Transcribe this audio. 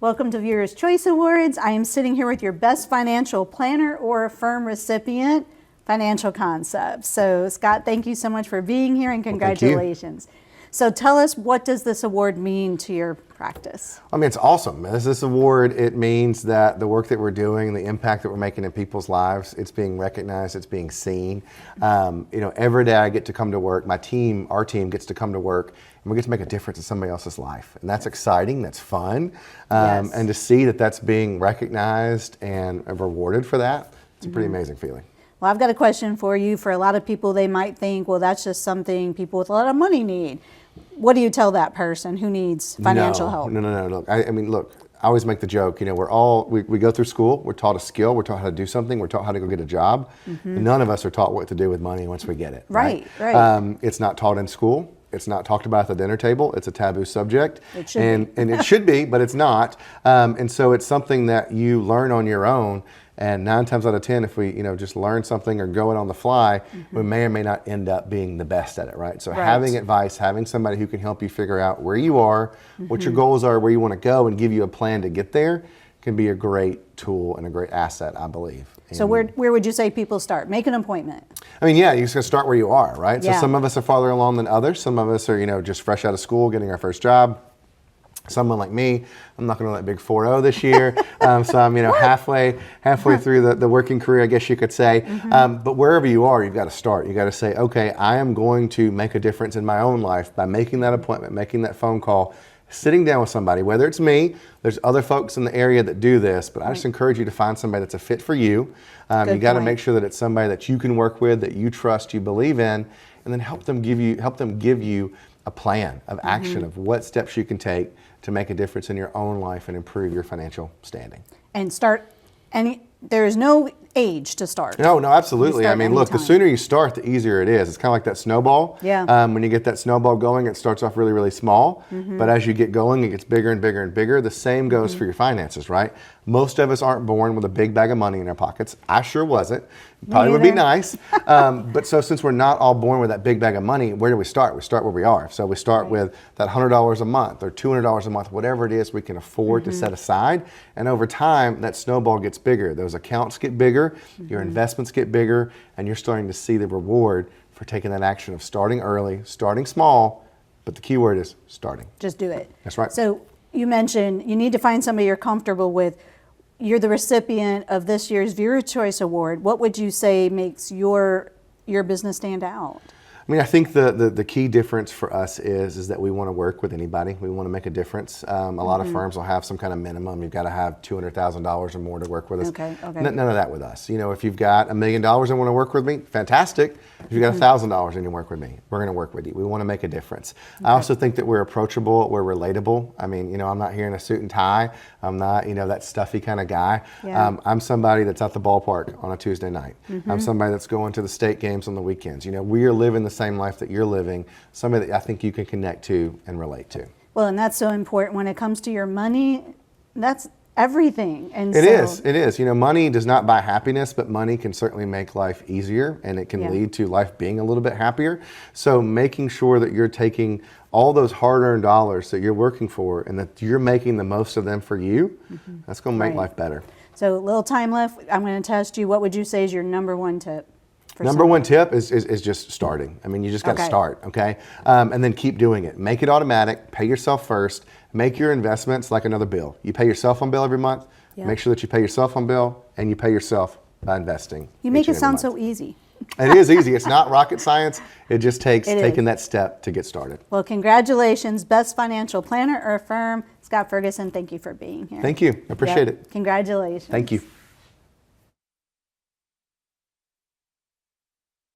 Welcome to Viewer's Choice Awards. I am sitting here with your best financial planner or firm recipient, Financial Concepts. So Scott, thank you so much for being here and congratulations. Well, so tell us, what does this award mean to your practice? I mean, it's awesome. This award, it means that the work that we're doing, the impact that we're making in people's lives, it's being recognized, it's being seen. Every day I get to come to work, our team gets to come to work, and we get to make a difference in somebody else's life. And that's exciting, that's fun. Yes. And to see that that's being recognized and rewarded for that, it's a pretty amazing feeling. Well, I've got a question for you. For a lot of people, they might think, well, that's just something people with a lot of money need. What do you tell that person who needs financial help? No. Look, I always make the joke, we go through school, we're taught a skill, we're taught how to do something, we're taught how to go get a job. None of us are taught what to do with money once we get it. Right. It's not taught in school. It's not talked about at the dinner table. It's a taboo subject. It should be. And it should be, but it's not. And so it's something that you learn on your own. And 9 times out of 10, if we, just learn something or go it on the fly, we may or may not end up being the best at it, right? So having advice, having somebody who can help you figure out where you are, what your goals are, where you want to go, and give you a plan to get there can be a great tool and a great asset, I believe. So where would you say people start? Make an appointment. I mean, you just got to start where you are, right? Yeah. So some of us are farther along than others. Some of us are, just fresh out of school, getting our first job. Someone like me, I'm not going to let big 4-0 this year. So I'm, halfway through the working career, I guess you could say. But wherever you are, you've got to start. You got to say, okay, I am going to make a difference in my own life by making that appointment, making that phone call, sitting down with somebody, whether it's me, there's other folks in the area that do this, but I just encourage you to find somebody that's a fit for you. You got to make sure that it's somebody that you can work with, that you trust, you believe in, and then help them give you a plan of action of what steps you can take to make a difference in your own life and improve your financial standing. And there is no age to start. No, absolutely. I mean, look, the sooner you start, the easier it is. It's kind of like that snowball. Yeah. When you get that snowball going, it starts off really, really small. But as you get going, it gets bigger and bigger and bigger. The same goes for your finances, right? Most of us aren't born with a big bag of money in our pockets. I sure wasn't. Probably would be nice. But so since we're not all born with that big bag of money, where do we start? We start where we are. So we start with that $100 a month or $200 a month, whatever it is we can afford to set aside. And over time, that snowball gets bigger. Those accounts get bigger, your investments get bigger, and you're starting to see the reward for taking that action of starting early, starting small, but the key word is starting. Just do it. That's right. So you mentioned you need to find somebody you're comfortable with. You're the recipient of this year's Viewer Choice Award. What would you say makes your business stand out? I mean, I think the key difference for us is that we want to work with anybody. We want to make a difference. A lot of firms will have some kind of minimum. You've got to have $200,000 or more to work with us. Okay. None of that with us. If you've got $1 million and want to work with me, fantastic. If you've got $1,000 and you work with me, we're going to work with you. We want to make a difference. I also think that we're approachable, we're relatable. I mean, I'm not here in a suit and tie. I'm not, that stuffy kind of guy. Yeah. I'm somebody that's at the ballpark on a Tuesday night. I'm somebody that's going to the state games on the weekends. We are living the same life that you're living, somebody that I think you can connect to and relate to. Well, and that's so important when it comes to your money. That's everything. And It is. Money does not buy happiness, but money can certainly make life easier, and it can lead to life being a little bit happier. So making sure that you're taking all those hard-earned dollars that you're working for and that you're making the most of them for you, that's going to make life better. So a little time left. I'm going to test you. What would you say is your number one tip? Number one tip is just starting. I mean, you just got to start, okay? And then keep doing it. Make it automatic. Pay yourself first. Make your investments like another bill. You pay your cell phone bill every month. Make sure that you pay your cell phone bill and you pay yourself by investing. You make it sound so easy. It is easy. It's not rocket science. It just takes taking that step to get started. Well, congratulations. Best financial planner or firm, Scott Ferguson. Thank you for being here. Thank you. I appreciate it. Congratulations. Thank you.